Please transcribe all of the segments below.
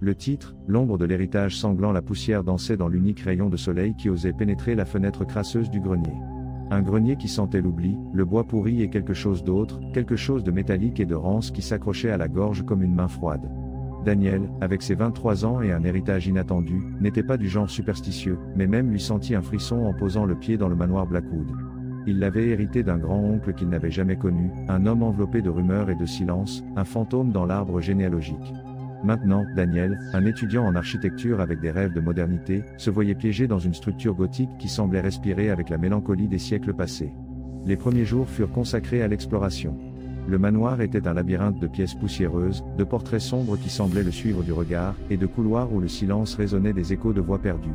Le titre, L'ombre de l'héritage sanglant, la poussière dansait dans l'unique rayon de soleil qui osait pénétrer la fenêtre crasseuse du grenier. Un grenier qui sentait l'oubli, le bois pourri et quelque chose d'autre, quelque chose de métallique et de rance qui s'accrochait à la gorge comme une main froide. Daniel, avec ses 23 ans et un héritage inattendu, n'était pas du genre superstitieux, mais même lui sentit un frisson en posant le pied dans le manoir Blackwood. Il l'avait hérité d'un grand-oncle qu'il n'avait jamais connu, un homme enveloppé de rumeurs et de silence, un fantôme dans l'arbre généalogique. Maintenant, Daniel, un étudiant en architecture avec des rêves de modernité, se voyait piégé dans une structure gothique qui semblait respirer avec la mélancolie des siècles passés. Les premiers jours furent consacrés à l'exploration. Le manoir était un labyrinthe de pièces poussiéreuses, de portraits sombres qui semblaient le suivre du regard, et de couloirs où le silence résonnait des échos de voix perdues.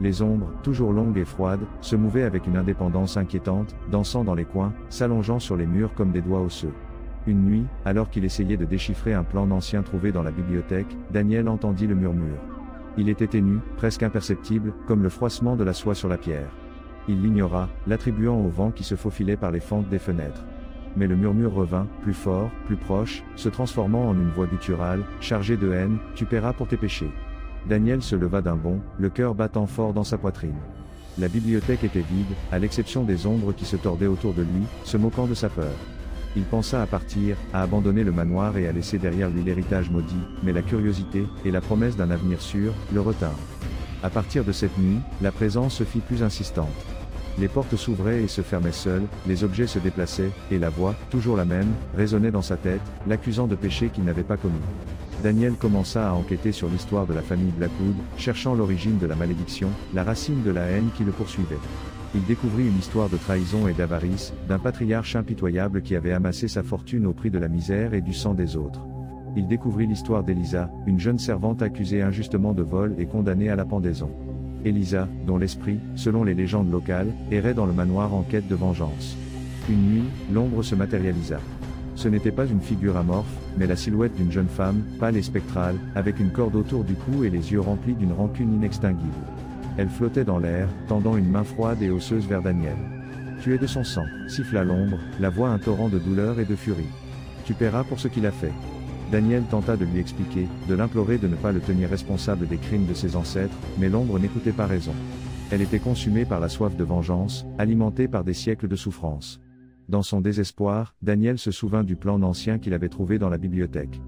Les ombres, toujours longues et froides, se mouvaient avec une indépendance inquiétante, dansant dans les coins, s'allongeant sur les murs comme des doigts osseux. Une nuit, alors qu'il essayait de déchiffrer un plan ancien trouvé dans la bibliothèque, Daniel entendit le murmure. Il était ténu, presque imperceptible, comme le froissement de la soie sur la pierre. Il l'ignora, l'attribuant au vent qui se faufilait par les fentes des fenêtres. Mais le murmure revint, plus fort, plus proche, se transformant en une voix gutturale, chargée de haine, « Tu paieras pour tes péchés ». Daniel se leva d'un bond, le cœur battant fort dans sa poitrine. La bibliothèque était vide, à l'exception des ombres qui se tordaient autour de lui, se moquant de sa peur. Il pensa à partir, à abandonner le manoir et à laisser derrière lui l'héritage maudit, mais la curiosité, et la promesse d'un avenir sûr, le retinrent. À partir de cette nuit, la présence se fit plus insistante. Les portes s'ouvraient et se fermaient seules, les objets se déplaçaient, et la voix, toujours la même, résonnait dans sa tête, l'accusant de péchés qu'il n'avait pas commis. Daniel commença à enquêter sur l'histoire de la famille Blackwood, cherchant l'origine de la malédiction, la racine de la haine qui le poursuivait. Il découvrit une histoire de trahison et d'avarice, d'un patriarche impitoyable qui avait amassé sa fortune au prix de la misère et du sang des autres. Il découvrit l'histoire d'Elisa, une jeune servante accusée injustement de vol et condamnée à la pendaison. Elisa, dont l'esprit, selon les légendes locales, errait dans le manoir en quête de vengeance. Une nuit, l'ombre se matérialisa. Ce n'était pas une figure amorphe, mais la silhouette d'une jeune femme, pâle et spectrale, avec une corde autour du cou et les yeux remplis d'une rancune inextinguible. Elle flottait dans l'air, tendant une main froide et osseuse vers Daniel. « Tu es de son sang », siffla l'ombre, la voix un torrent de douleur et de furie. « Tu paieras pour ce qu'il a fait. » Daniel tenta de lui expliquer, de l'implorer de ne pas le tenir responsable des crimes de ses ancêtres, mais l'ombre n'écoutait pas raison. Elle était consumée par la soif de vengeance, alimentée par des siècles de souffrance. Dans son désespoir, Daniel se souvint du plan ancien qu'il avait trouvé dans la bibliothèque.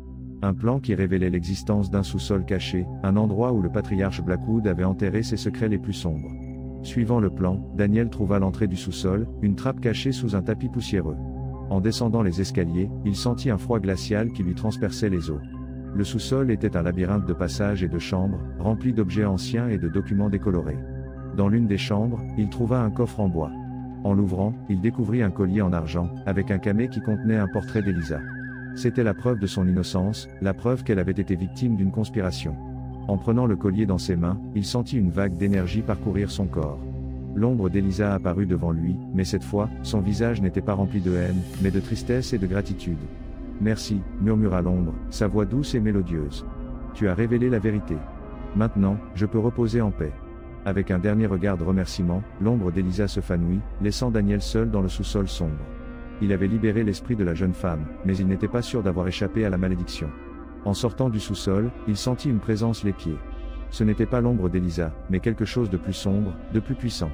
Un plan qui révélait l'existence d'un sous-sol caché, un endroit où le patriarche Blackwood avait enterré ses secrets les plus sombres. Suivant le plan, Daniel trouva l'entrée du sous-sol, une trappe cachée sous un tapis poussiéreux. En descendant les escaliers, il sentit un froid glacial qui lui transperçait les os. Le sous-sol était un labyrinthe de passages et de chambres, rempli d'objets anciens et de documents décolorés. Dans l'une des chambres, il trouva un coffre en bois. En l'ouvrant, il découvrit un collier en argent, avec un camée qui contenait un portrait d'Elisa. C'était la preuve de son innocence, la preuve qu'elle avait été victime d'une conspiration. En prenant le collier dans ses mains, il sentit une vague d'énergie parcourir son corps. L'ombre d'Elisa apparut devant lui, mais cette fois, son visage n'était pas rempli de haine, mais de tristesse et de gratitude. « Merci », murmura l'ombre, sa voix douce et mélodieuse. « Tu as révélé la vérité. Maintenant, je peux reposer en paix. » Avec un dernier regard de remerciement, l'ombre d'Elisa se fanouit, laissant Daniel seul dans le sous-sol sombre. Il avait libéré l'esprit de la jeune femme, mais il n'était pas sûr d'avoir échappé à la malédiction. En sortant du sous-sol, il sentit une présence les pieds. Ce n'était pas l'ombre d'Elisa, mais quelque chose de plus sombre, de plus puissant.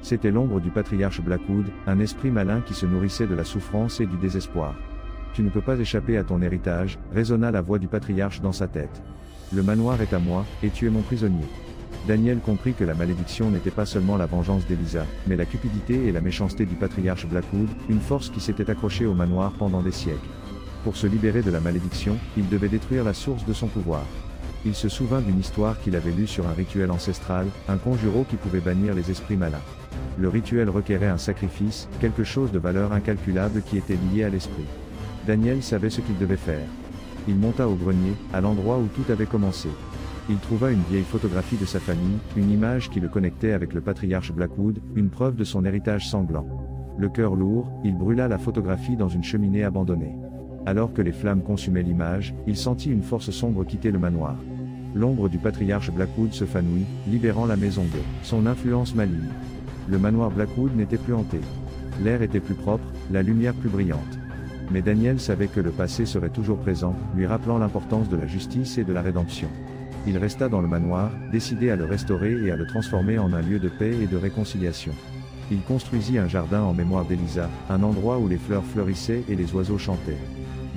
C'était l'ombre du patriarche Blackwood, un esprit malin qui se nourrissait de la souffrance et du désespoir. « Tu ne peux pas échapper à ton héritage », résonna la voix du patriarche dans sa tête. « Le manoir est à moi, et tu es mon prisonnier. » Daniel comprit que la malédiction n'était pas seulement la vengeance d'Elisa, mais la cupidité et la méchanceté du patriarche Blackwood, une force qui s'était accrochée au manoir pendant des siècles. Pour se libérer de la malédiction, il devait détruire la source de son pouvoir. Il se souvint d'une histoire qu'il avait lue sur un rituel ancestral, un conjuro qui pouvait bannir les esprits malins. Le rituel requérait un sacrifice, quelque chose de valeur incalculable qui était lié à l'esprit. Daniel savait ce qu'il devait faire. Il monta au grenier, à l'endroit où tout avait commencé. Il trouva une vieille photographie de sa famille, une image qui le connectait avec le patriarche Blackwood, une preuve de son héritage sanglant. Le cœur lourd, il brûla la photographie dans une cheminée abandonnée. Alors que les flammes consumaient l'image, il sentit une force sombre quitter le manoir. L'ombre du patriarche Blackwood se fanouit, libérant la maison de son influence maligne. Le manoir Blackwood n'était plus hanté. L'air était plus propre, la lumière plus brillante. Mais Daniel savait que le passé serait toujours présent, lui rappelant l'importance de la justice et de la rédemption. Il resta dans le manoir, décidé à le restaurer et à le transformer en un lieu de paix et de réconciliation. Il construisit un jardin en mémoire d'Elisa, un endroit où les fleurs fleurissaient et les oiseaux chantaient.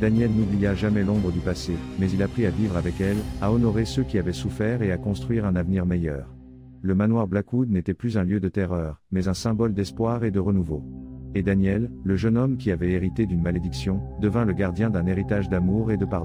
Daniel n'oublia jamais l'ombre du passé, mais il apprit à vivre avec elle, à honorer ceux qui avaient souffert et à construire un avenir meilleur. Le manoir Blackwood n'était plus un lieu de terreur, mais un symbole d'espoir et de renouveau. Et Daniel, le jeune homme qui avait hérité d'une malédiction, devint le gardien d'un héritage d'amour et de pardon.